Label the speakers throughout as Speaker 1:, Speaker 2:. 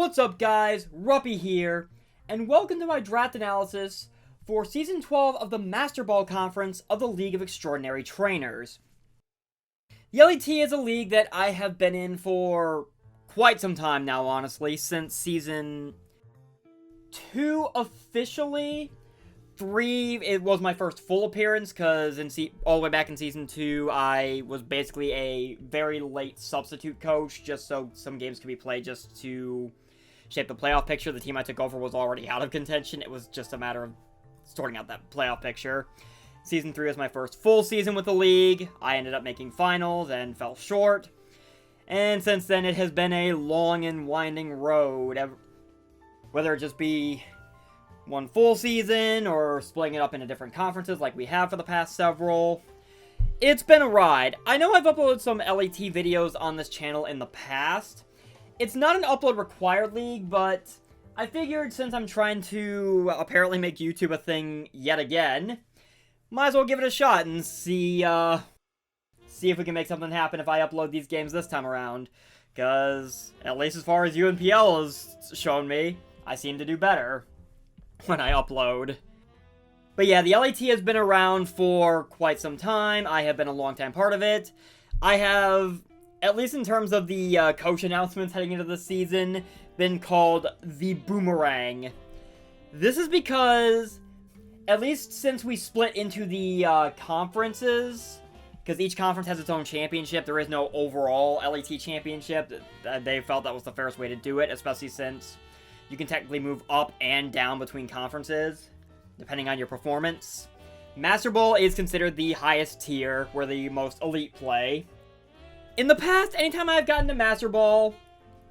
Speaker 1: What's up guys, Ruppy here, and welcome to my draft analysis for Season 12 of the Master Ball Conference of the League of Extraordinary Trainers. The LET is a league that I have been in for quite some time now, honestly, since Season 2 officially. 3, it was my first full appearance, because all the way back in Season 2, I was basically a very late substitute coach, just so some games could be played just to shape the playoff picture. The team I took over was already out of contention. It was just a matter of sorting out that playoff picture. Season 3 was my first full season with the league. I ended up making finals and fell short. And since then, it has been a long and winding road. Whether it just be one full season or splitting it up into different conferences like we have for the past several. It's been a ride. I know I've uploaded some LET videos on this channel in the past. It's not an upload required league, but I figured since I'm trying to apparently make YouTube a thing yet again, might as well give it a shot and see if we can make something happen if I upload these games this time around. Because, at least as far as UNPL has shown me, I seem to do better when I upload. But yeah, the LET has been around for quite some time. I have been a long-time part of it. I have, at least in terms of the coach announcements heading into the season, been called the Boomerang. This is because, at least since we split into the conferences, because each conference has its own championship, there is no overall LET championship. They felt that was the fairest way to do it, especially since you can technically move up and down between conferences, depending on your performance. Master Ball is considered the highest tier, where the most elite play. In the past, anytime I've gotten to Master Ball,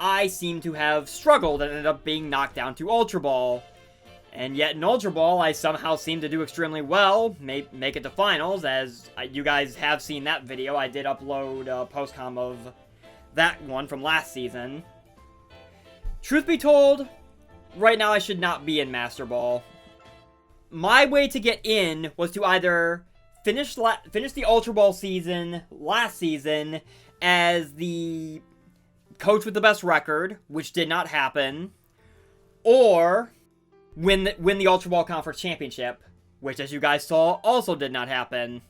Speaker 1: I seem to have struggled and ended up being knocked down to Ultra Ball. And yet in Ultra Ball, I somehow seem to do extremely well, make it to finals, as you guys have seen that video. I did upload a post-com of that one from last season. Truth be told, right now I should not be in Master Ball. My way to get in was to either finish the Ultra Ball season last season as the coach with the best record, which did not happen, or win the Ultra Ball Conference Championship, which, as you guys saw, also did not happen.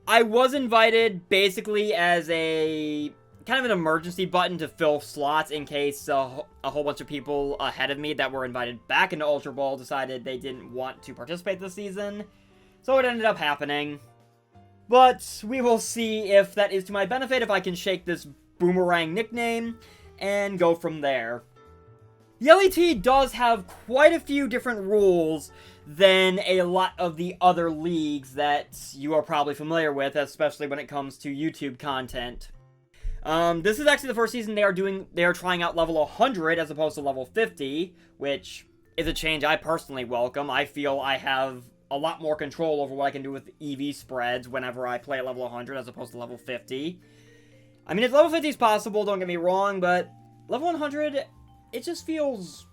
Speaker 1: I was invited basically as a kind of an emergency button to fill slots in case a whole bunch of people ahead of me that were invited back into Ultra Ball decided they didn't want to participate this season. So it ended up happening. But we will see if that is to my benefit, if I can shake this Boomerang nickname, and go from there. The LET does have quite a few different rules than a lot of the other leagues that you are probably familiar with, especially when it comes to YouTube content. This is actually the first season they are trying out level 100 as opposed to level 50, which is a change I personally welcome. I feel I have a lot more control over what I can do with EV spreads whenever I play at level 100 as opposed to level 50. I mean, if level 50 is possible, don't get me wrong, but level 100, it just feels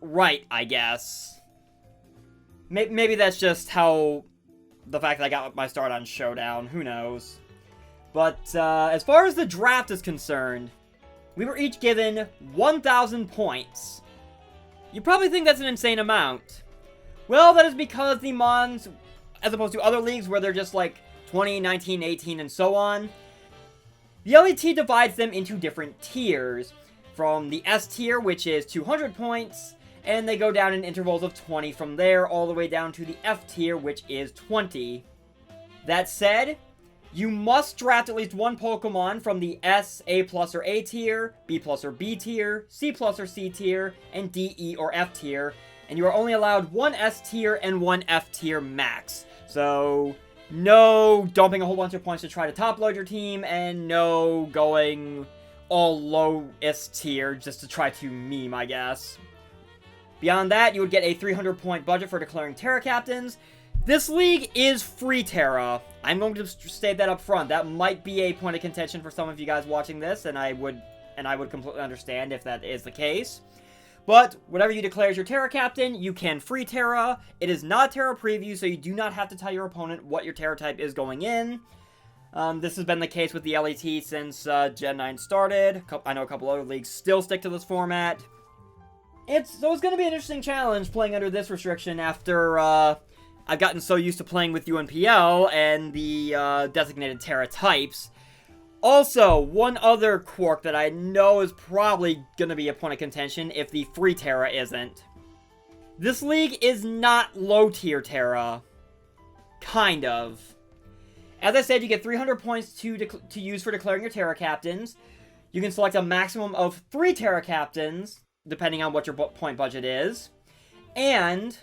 Speaker 1: right, I guess. Maybe that's just how the fact that I got my start on Showdown, who knows. But as far as the draft is concerned, we were each given 1,000 points. You probably think that's an insane amount. Well, that is because the Mons, as opposed to other leagues where they're just like 20, 19, 18, and so on, the LET divides them into different tiers. From the S tier, which is 200 points, and they go down in intervals of 20 from there, all the way down to the F tier, which is 20. That said, you must draft at least one Pokemon from the S, A+, or A tier, B+, or B tier, C+, or C tier, and D, E, or F tier, and you are only allowed one S tier and one F tier max. So, no dumping a whole bunch of points to try to top-load your team, and no going all lowest tier just to try to meme, I guess. Beyond that, you would get a 300-point budget for declaring Terra Captains. This league is free Terra. I'm going to state that up front. That might be a point of contention for some of you guys watching this, and I would completely understand if that is the case. But whatever you declare as your Terra Captain, you can free Terra. It is not a Terra preview, so you do not have to tell your opponent what your Terra type is going in. This has been the case with the LET since Gen 9 started. I know a couple other leagues still stick to this format. It's going to be an interesting challenge playing under this restriction after I've gotten so used to playing with UNPL and the designated Terra types. Also, one other quirk that I know is probably going to be a point of contention if the free Terra isn't. This league is not low-tier Terra. Kind of. As I said, you get 300 points to use for declaring your Terra captains. You can select a maximum of 3 Terra captains, depending on what your point budget is. And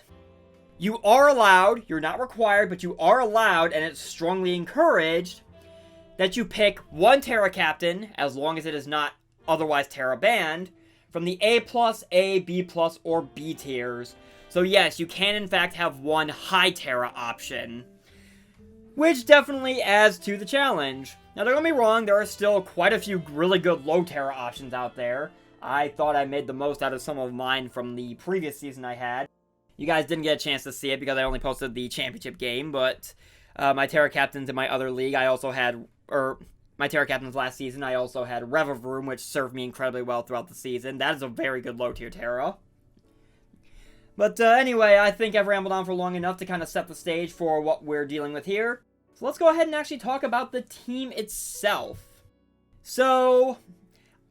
Speaker 1: you are allowed, you're not required, but you are allowed, and it's strongly encouraged, that you pick 1 Terra captain, as long as it is not otherwise Terra banned, from the A+, A, B+, or B tiers. So yes, you can in fact have 1 high Terra option, which definitely adds to the challenge. Now don't get me wrong, there are still quite a few really good low Terra options out there. I thought I made the most out of some of mine from the previous season I had. You guys didn't get a chance to see it because I only posted the championship game, but my Terra captains in my other league, I also had, my Terra captains last season, I also had Rev of Room, which served me incredibly well throughout the season. That is a very good low tier Terra. But anyway, I think I've rambled on for long enough to kind of set the stage for what we're dealing with here. So let's go ahead and actually talk about the team itself. So,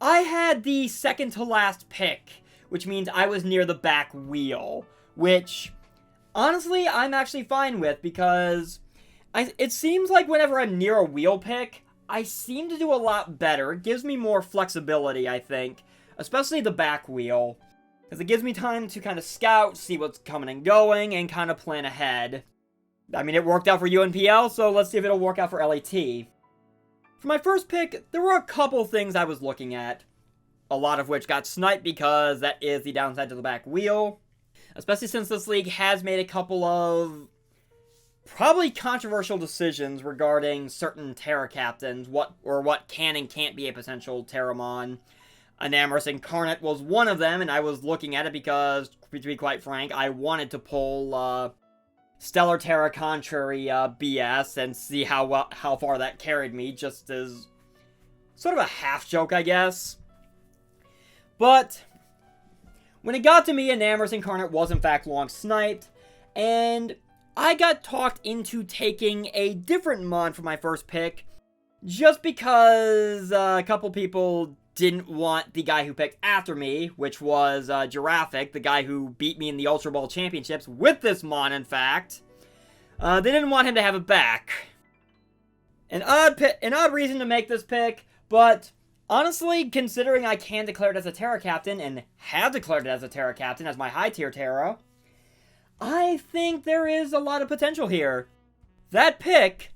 Speaker 1: I had the second to last pick, which means I was near the back wheel, which, honestly, I'm actually fine with, because it seems like whenever I'm near a wheel pick, I seem to do a lot better. It gives me more flexibility, I think, especially the back wheel, because it gives me time to kind of scout, see what's coming and going, and kind of plan ahead. I mean, it worked out for UNPL, so let's see if it'll work out for LAT. For my first pick, there were a couple things I was looking at, a lot of which got sniped because that is the downside to the back wheel, especially since this league has made a couple of probably controversial decisions regarding certain Terra captains, what can and can't be a potential Terramon. Enamorous Incarnate was one of them, and I was looking at it because, to be quite frank, I wanted to pull Stellar Terra Contrary BS and see how far that carried me, just as sort of a half joke, I guess. But when it got to me, Enamorous Incarnate was in fact long sniped, and I got talked into taking a different mod for my first pick, just because a couple people didn't want the guy who picked after me, which was Giraffic, the guy who beat me in the Ultra Ball Championships with this mod, in fact. They didn't want him to have it back. An odd reason to make this pick, but honestly, considering I can declare it as a Terra Captain, and have declared it as a Terra Captain as my high tier Terra, I think there is a lot of potential here. That pick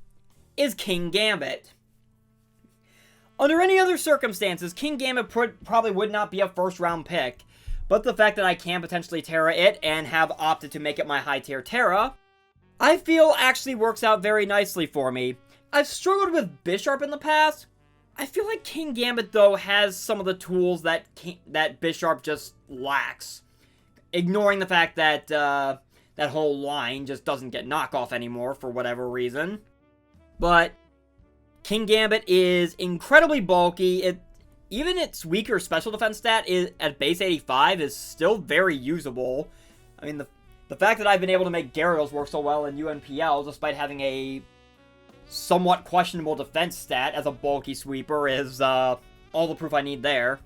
Speaker 1: is King Gambit. Under any other circumstances, King Gambit probably would not be a first round pick, but the fact that I can potentially Terra it and have opted to make it my high tier Terra, I feel actually works out very nicely for me. I've struggled with Bisharp in the past. I feel like King Gambit, though, has some of the tools that Bisharp just lacks. Ignoring the fact that that whole line just doesn't get knockoff anymore for whatever reason. But King Gambit is incredibly bulky. Even its weaker special defense stat at base 85 is still very usable. I mean, the fact that I've been able to make Gyarados work so well in UNPL, despite having a somewhat questionable defense stat as a bulky sweeper, is all the proof I need there.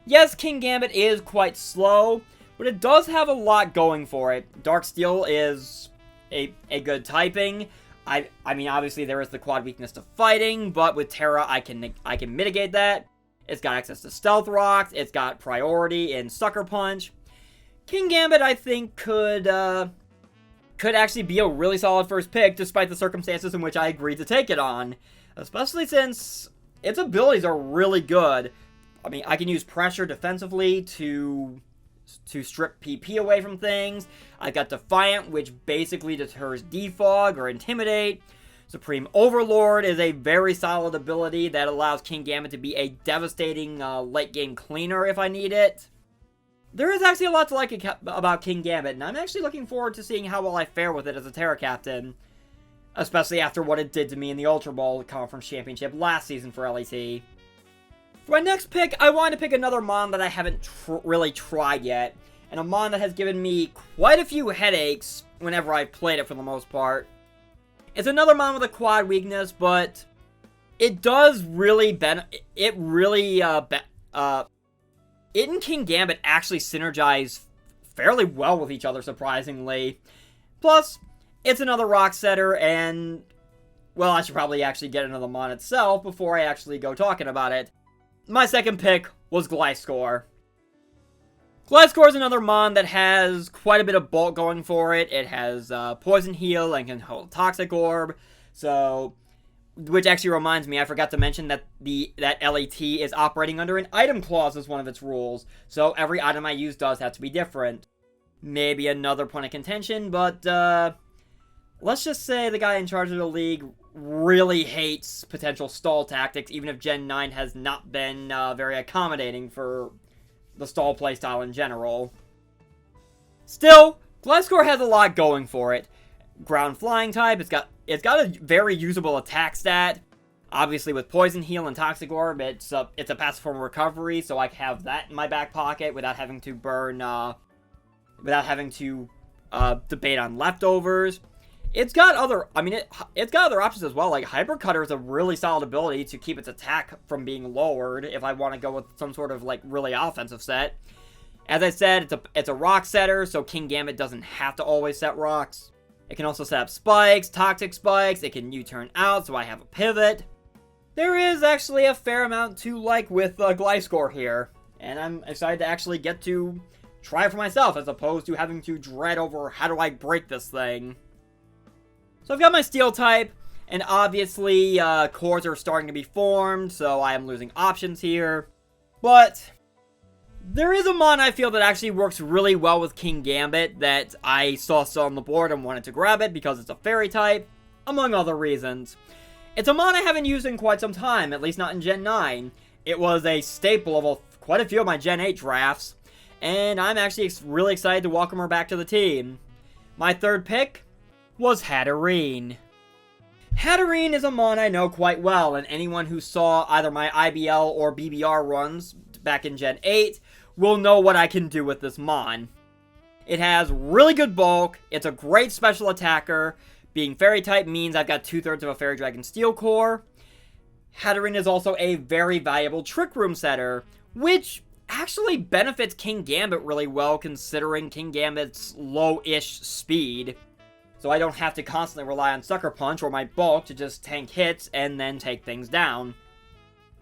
Speaker 1: Yes, King Gambit is quite slow, but it does have a lot going for it. Dark Steel is a good typing. I mean, obviously there is the quad weakness to fighting, but with Terra, I can mitigate that. It's got access to Stealth Rocks. It's got priority in Sucker Punch. King Gambit, I think, could actually be a really solid first pick, despite the circumstances in which I agreed to take it on. Especially since its abilities are really good. I mean, I can use pressure defensively to strip PP away from things. I've got Defiant, which basically deters Defog or Intimidate. Supreme Overlord is a very solid ability that allows King Gambit to be a devastating late-game cleaner if I need it. There is actually a lot to like about King Gambit, and I'm actually looking forward to seeing how well I fare with it as a Terra Captain, especially after what it did to me in the Ultra Ball Conference Championship last season for LAT. For my next pick, I wanted to pick another mon that I haven't really tried yet, and a mon that has given me quite a few headaches whenever I've played it for the most part. It's another mon with a quad weakness, but it does really it and King Gambit actually synergize fairly well with each other, surprisingly. Plus, it's another rock setter, and, well, I should probably actually get into the mon itself before I actually go talking about it. My second pick was Gliscor. Gliscor is another mon that has quite a bit of bulk going for it. It has Poison Heal and can hold Toxic Orb, so... Which actually reminds me, I forgot to mention that that LAT is operating under an item clause as one of its rules, so every item I use does have to be different. Maybe another point of contention, but let's just say the guy in charge of the league really hates potential stall tactics, even if Gen 9 has not been very accommodating for the stall playstyle in general. Still, Gliscor has a lot going for it. Ground flying type, it's got a very usable attack stat. Obviously, with Poison Heal and Toxic Orb, it's a passive form of recovery, so I can have that in my back pocket without having to burn, without having to debate on leftovers. It's got other, it's got other options as well. Like Hyper Cutter is a really solid ability to keep its attack from being lowered if I want to go with some sort of like really offensive set. As I said, it's a rock setter, so King Gambit doesn't have to always set rocks. It can also set up spikes, toxic spikes, it can U-turn out, so I have a pivot. There is actually a fair amount to like with Gliscor here, and I'm excited to actually get to try it for myself, as opposed to having to dread over how do I break this thing. So I've got my Steel type, and obviously cores are starting to be formed, so I am losing options here. But there is a mon I feel that actually works really well with King Gambit that I saw still on the board and wanted to grab it because it's a fairy type, among other reasons. It's a mon I haven't used in quite some time, at least not in Gen 9. It was a staple of quite a few of my Gen 8 drafts, and I'm actually really excited to welcome her back to the team. My third pick was Hatterene. Hatterene is a mon I know quite well, and anyone who saw either my IBL or BBR runs back in Gen 8 will know what I can do with this mon. It has really good bulk, it's a great special attacker, being fairy type means I've got 2/3 of a Fairy Dragon Steel core. Hatterene is also a very valuable Trick Room setter, which actually benefits King Gambit really well considering King Gambit's low-ish speed. So I don't have to constantly rely on Sucker Punch or my bulk to just tank hits and then take things down.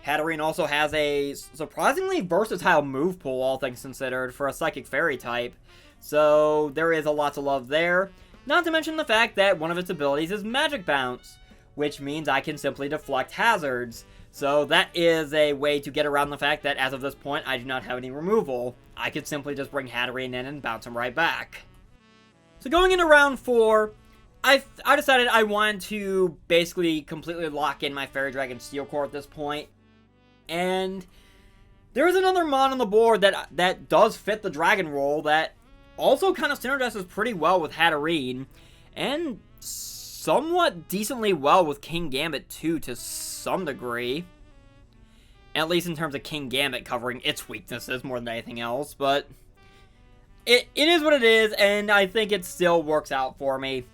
Speaker 1: Hatterene also has a surprisingly versatile move pool, all things considered, for a Psychic Fairy type. So there is a lot to love there. Not to mention the fact that one of its abilities is Magic Bounce, which means I can simply deflect hazards. So that is a way to get around the fact that as of this point, I do not have any removal. I could simply just bring Hatterene in and bounce him right back. So going into round 4, I decided I wanted to basically completely lock in my Fairy Dragon Steel core at this point. And there is another mon on the board that does fit the Dragon role that also kind of synergizes pretty well with Hatterene, and somewhat decently well with King Gambit too, to some degree. At least in terms of King Gambit covering its weaknesses more than anything else, but it is what it is, and I think it still works out for me.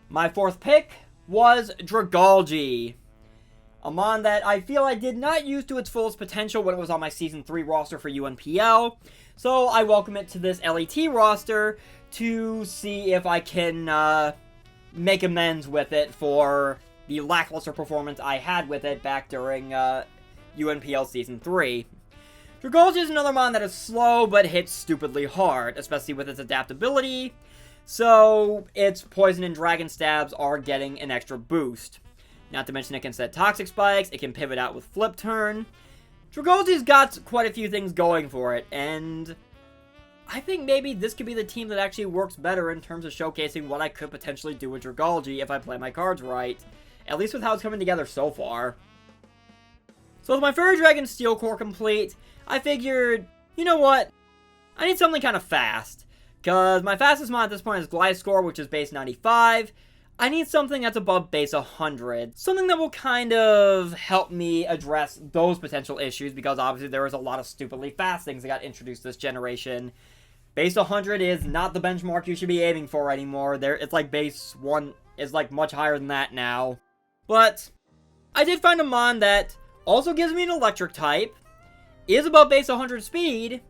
Speaker 1: My fourth pick was Dragalge. A mon that I feel I did not use to its fullest potential when it was on my Season 3 roster for UNPL, so I welcome it to this LET roster to see if I can make amends with it for the lackluster performance I had with it back during UNPL Season 3. Dragalge is another mon that is slow but hits stupidly hard, especially with its adaptability, so its poison and dragon stabs are getting an extra boost. Not to mention it can set toxic spikes, it can pivot out with flip turn. Dragalge's got quite a few things going for it, and I think maybe this could be the team that actually works better in terms of showcasing what I could potentially do with Dragalge if I play my cards right. At least with how it's coming together so far. So with my Fairy Dragon Steel core complete, I figured, you know what? I need something kind of fast. Because my fastest mon at this point is Gliscor, which is base 95. I need something that's above base 100. Something that will kind of help me address those potential issues, because obviously there is a lot of stupidly fast things that got introduced this generation. Base 100 is not the benchmark you should be aiming for anymore. It's like base 1 is like much higher than that now. But I did find a mon that also gives me an electric type, is above base 100 speed,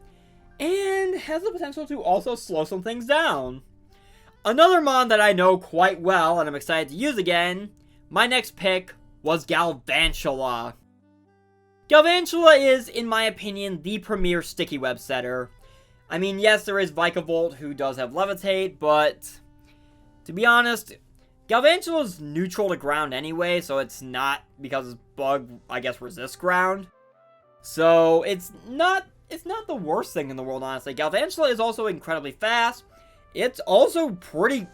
Speaker 1: and has the potential to also slow some things down. Another mon that I know quite well and I'm excited to use again, my next pick was Galvantula. Galvantula is, in my opinion, the premier sticky web setter. I mean, yes, there is Vikavolt who does have Levitate, but to be honest, Galvantula's neutral to ground anyway, so it's not because bug, I guess, resists ground. So it's not the worst thing in the world, honestly. Galvantula is also incredibly fast. It's also pretty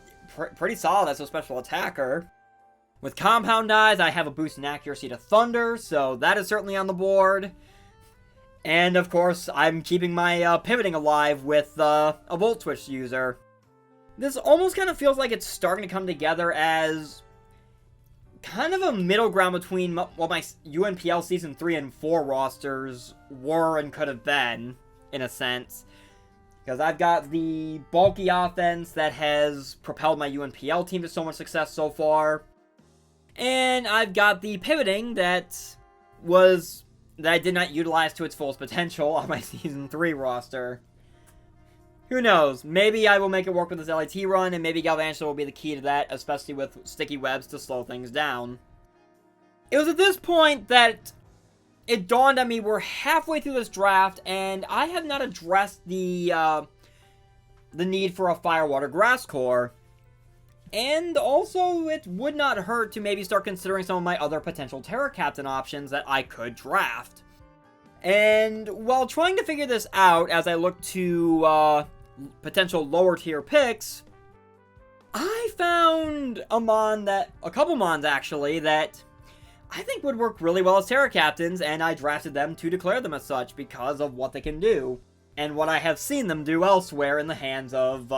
Speaker 1: solid as a special attacker. With Compound Eyes, I have a boost in accuracy to Thunder, so that is certainly on the board. And, of course, I'm keeping my pivoting alive with a Volt Switch user. This almost kind of feels like it's starting to come together as kind of a middle ground between what my UNPL Season 3 and 4 rosters were and could have been, in a sense. Because I've got the bulky offense that has propelled my UNPL team to so much success so far. And I've got the pivoting that I did not utilize to its fullest potential on my Season 3 roster. Who knows? Maybe I will make it work with this LAT run, and maybe Galvantula will be the key to that, especially with sticky webs to slow things down. It was at this point that it dawned on me we're halfway through this draft, and I have not addressed the need for a Firewater Grass Core. And also, it would not hurt to maybe start considering some of my other potential Terra Captain options that I could draft. And while trying to figure this out as I look to potential lower tier picks, I found a couple mons actually, that I think would work really well as Terra Captains, and I drafted them to declare them as such because of what they can do, and what I have seen them do elsewhere in the hands of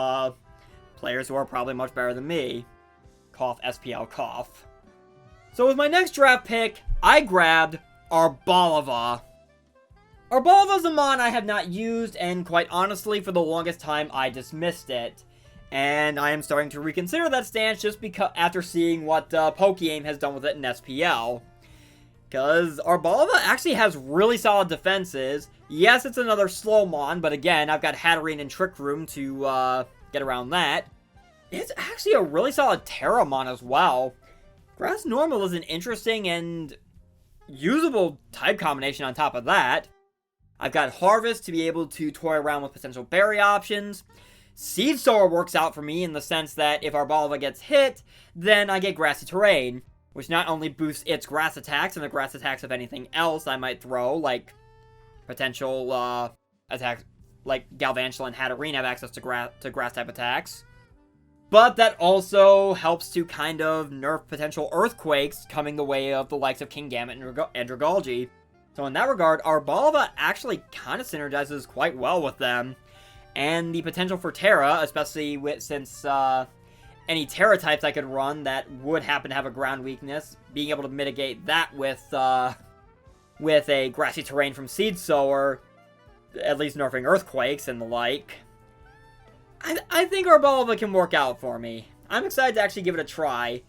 Speaker 1: players who are probably much better than me. Cough, SPL, cough. So with my next draft pick, I grabbed Arboliva. Arboliva is a mon I have not used, and quite honestly, for the longest time, I dismissed it. And I am starting to reconsider that stance just because after seeing what Pokeaim has done with it in SPL. Because Arboliva actually has really solid defenses. Yes, it's another slow mon, but again, I've got Hatterene and Trick Room to get around that. It's actually a really solid Terra mon as well. Grass Normal is an interesting and usable type combination on top of that. I've got Harvest to be able to toy around with potential berry options. Seed Sower works out for me in the sense that if Arboliva gets hit, then I get Grassy Terrain, which not only boosts its grass attacks and the grass attacks of anything else I might throw, like potential attacks like Galvantula and Hatterene have access to grass type attacks. But that also helps to kind of nerf potential earthquakes coming the way of the likes of Kingambit and Dragalge. So in that regard, Arboliva actually kind of synergizes quite well with them. And the potential for Terra, especially since any Terra types I could run that would happen to have a ground weakness, being able to mitigate that with a Grassy Terrain from Seed Sower, at least nerfing earthquakes and the like. I think Arboliva can work out for me. I'm excited to actually give it a try.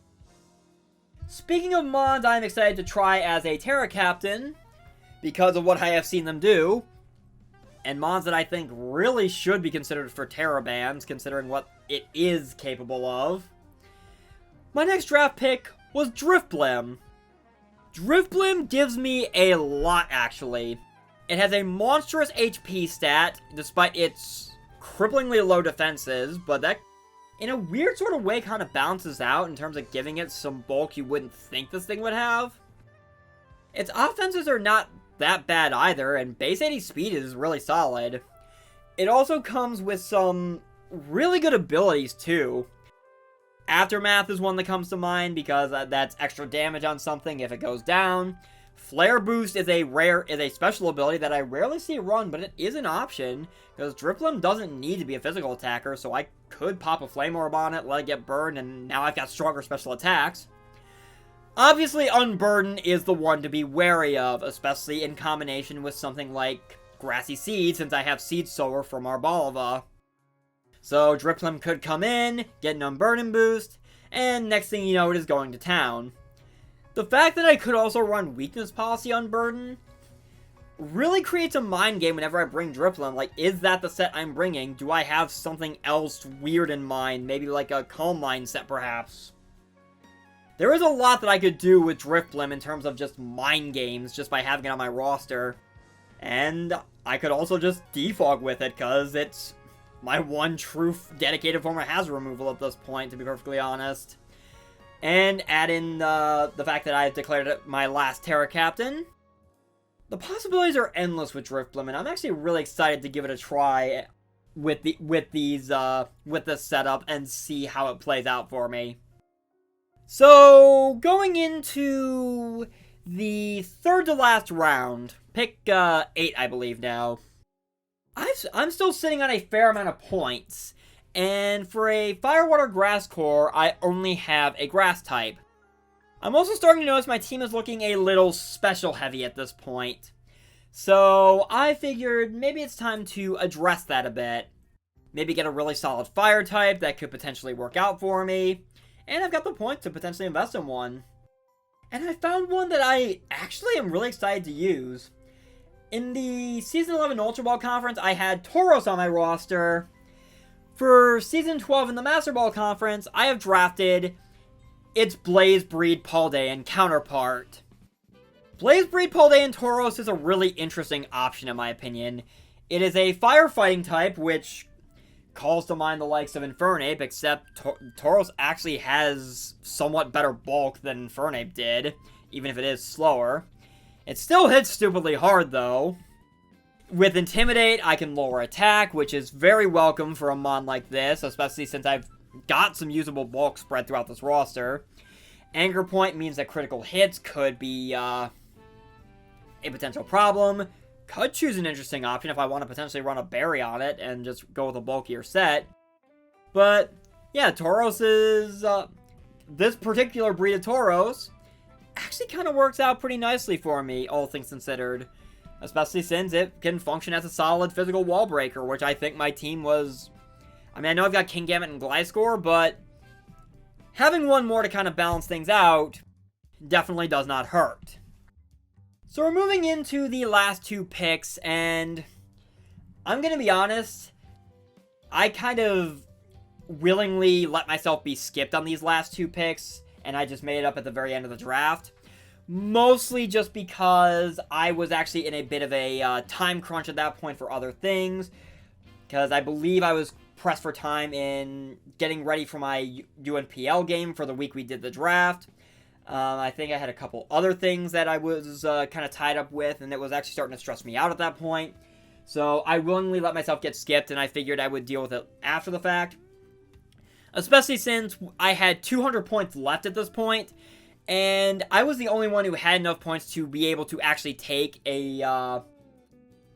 Speaker 1: Speaking of mons I'm excited to try as a Terra Captain, because of what I have seen them do, and mons that I think really should be considered for Terra bans, considering what it is capable of. My next draft pick was Drifblim. Drifblim gives me a lot, actually. It has a monstrous HP stat, despite its cripplingly low defenses, but that, in a weird sort of way, kind of balances out in terms of giving it some bulk you wouldn't think this thing would have. Its offenses are not that bad either, and base 80 speed is really solid. It also comes with some really good abilities, too. Aftermath is one that comes to mind, because that's extra damage on something if it goes down. Flare Boost is a special ability that I rarely see run, but it is an option, because Drifblim doesn't need to be a physical attacker, so I could pop a Flame Orb on it, let it get burned, and now I've got stronger special attacks. Obviously, Unburden is the one to be wary of, especially in combination with something like Grassy Seed, since I have Seed Sower from Arboliva. So Driplim could come in, get an Unburden boost, and next thing you know, it is going to town. The fact that I could also run Weakness Policy Unburden really creates a mind game whenever I bring Driplim. Like, is that the set I'm bringing? Do I have something else weird in mind? Maybe like a Calm Mind set, perhaps? There is a lot that I could do with Driplim in terms of just mind games, just by having it on my roster. And I could also just defog with it, because it's my one true dedicated form of hazard removal at this point, to be perfectly honest. And add in the fact that I have declared it my last Terra Captain. The possibilities are endless with Driplim, and I'm actually really excited to give it a try with this setup and see how it plays out for me. So, going into the third to last round, pick 8, I believe now. I'm still sitting on a fair amount of points, and for a Firewater Grass Core, I only have a Grass type. I'm also starting to notice my team is looking a little special heavy at this point. So I figured maybe it's time to address that a bit. Maybe get a really solid fire type that could potentially work out for me. And I've got the points to potentially invest in one. And I found one that I actually am really excited to use. In the Season 11 Ultra Ball Conference, I had Tauros on my roster. For Season 12 in the Master Ball Conference, I have drafted its Blaze Breed Paldean counterpart. Blaze Breed Paldean Tauros is a really interesting option in my opinion. It is a firefighting type, which calls to mind the likes of Infernape, except Tauros actually has somewhat better bulk than Infernape did, even if it is slower. It still hits stupidly hard, though. With Intimidate, I can lower attack, which is very welcome for a mon like this, especially since I've got some usable bulk spread throughout this roster. Anger Point means that critical hits could be a potential problem. Could choose an interesting option if I want to potentially run a berry on it and just go with a bulkier set. But yeah, Tauros is this particular breed of Tauros actually kind of works out pretty nicely for me, all things considered. Especially since it can function as a solid physical wall breaker, which I think my team was... I mean, I know I've got Kingambit and Gliscor, but having one more to kind of balance things out definitely does not hurt. So we're moving into the last two picks, and I'm going to be honest, I kind of willingly let myself be skipped on these last two picks, and I just made it up at the very end of the draft. Mostly just because I was actually in a bit of a time crunch at that point for other things, because I believe I was pressed for time in getting ready for my UNPL game for the week we did the draft. I think I had a couple other things that I was kind of tied up with, and it was actually starting to stress me out at that point. So I willingly let myself get skipped, and I figured I would deal with it after the fact. Especially since I had 200 points left at this point, and I was the only one who had enough points to be able to actually take a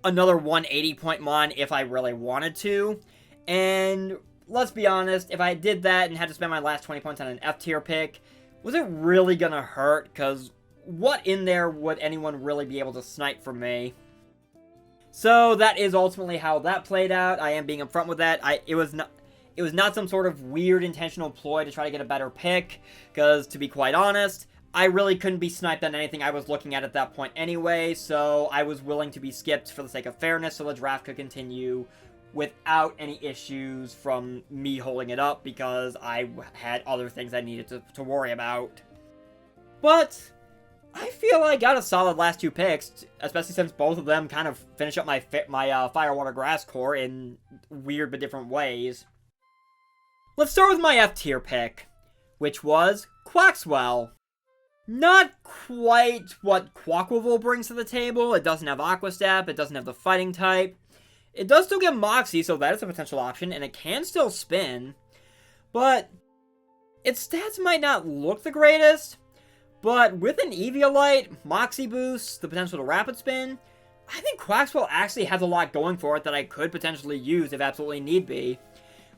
Speaker 1: another 180 point mon if I really wanted to. And let's be honest, if I did that and had to spend my last 20 points on an F tier pick, was it really gonna hurt? Because what in there would anyone really be able to snipe from me? So that is ultimately how that played out. I am being upfront with that. It was not some sort of weird intentional ploy to try to get a better pick, because to be quite honest, I really couldn't be sniped on anything I was looking at that point anyway, so I was willing to be skipped for the sake of fairness so the draft could continue without any issues from me holding it up, because I had other things I needed to worry about. But I feel I got a solid last two picks, especially since both of them kind of finish up my Firewater Grass Core in weird but different ways. Let's start with my F tier pick, which was Quaxwell. Not quite what Quaquaval brings to the table. It doesn't have Aqua Step, it doesn't have the fighting type. It does still get Moxie, so that is a potential option, and it can still spin. But its stats might not look the greatest, but with an Eviolite, Moxie boost, the potential to rapid spin, I think Quaxwell actually has a lot going for it that I could potentially use if absolutely need be.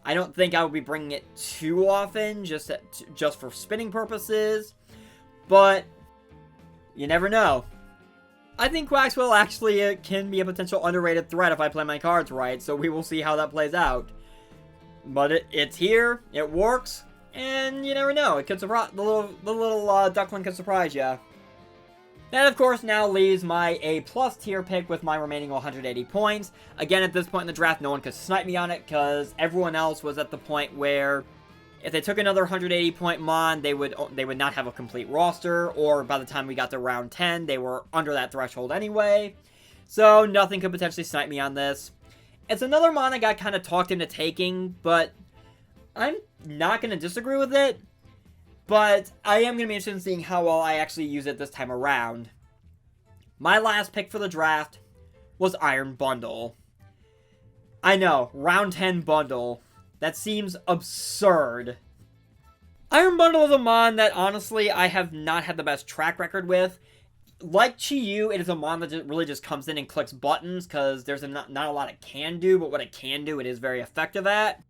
Speaker 1: I don't think I would be bringing it too often, just for spinning purposes, but you never know. I think Quaxwell actually can be a potential underrated threat if I play my cards right, so we will see how that plays out. But it's here, it works, and you never know, it could surprise, the little duckling could surprise you. That, of course, now leaves my A+ tier pick with my remaining 180 points. Again, at this point in the draft, no one could snipe me on it, because everyone else was at the point where if they took another 180 point mon, they would not have a complete roster, or by the time we got to round 10, they were under that threshold anyway. So nothing could potentially snipe me on this. It's another mon I got kind of talked into taking, but I'm not going to disagree with it. But I am going to be interested in seeing how well I actually use it this time around. My last pick for the draft was Iron Bundle. I know, round 10 bundle. That seems absurd. Iron Bundle is a mon that, honestly, I have not had the best track record with. Like Chi-Yu, it is a mon that really just comes in and clicks buttons, because there's not a lot it can do, but what it can do, it is very effective at.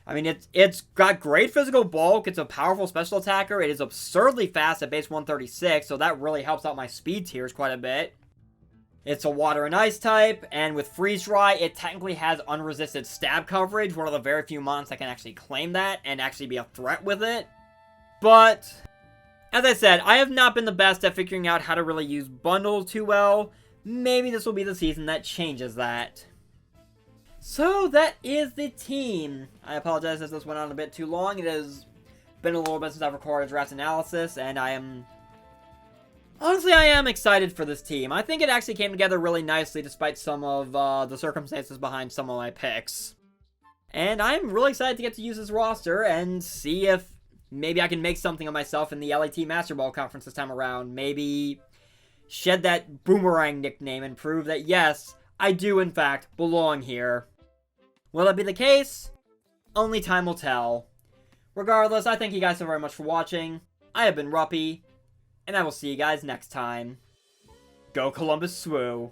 Speaker 1: I mean, it's got great physical bulk, it's a powerful special attacker, it is absurdly fast at base 136, so that really helps out my speed tiers quite a bit. It's a water and ice type, and with freeze dry, it technically has unresisted stab coverage, one of the very few mons that can actually claim that and actually be a threat with it. But, as I said, I have not been the best at figuring out how to really use bundles too well. Maybe this will be the season that changes that. So, that is the team. I apologize if this went on a bit too long. It has been a little bit since I've recorded a draft analysis, and honestly, I am excited for this team. I think it actually came together really nicely despite some of the circumstances behind some of my picks. And I'm really excited to get to use this roster and see if maybe I can make something of myself in the LAT Master Ball Conference this time around. Maybe shed that boomerang nickname and prove that, yes, I do, in fact, belong here. Will that be the case? Only time will tell. Regardless, I thank you guys so very much for watching. I have been Ruppy, and I will see you guys next time. Go Columbus Swoo!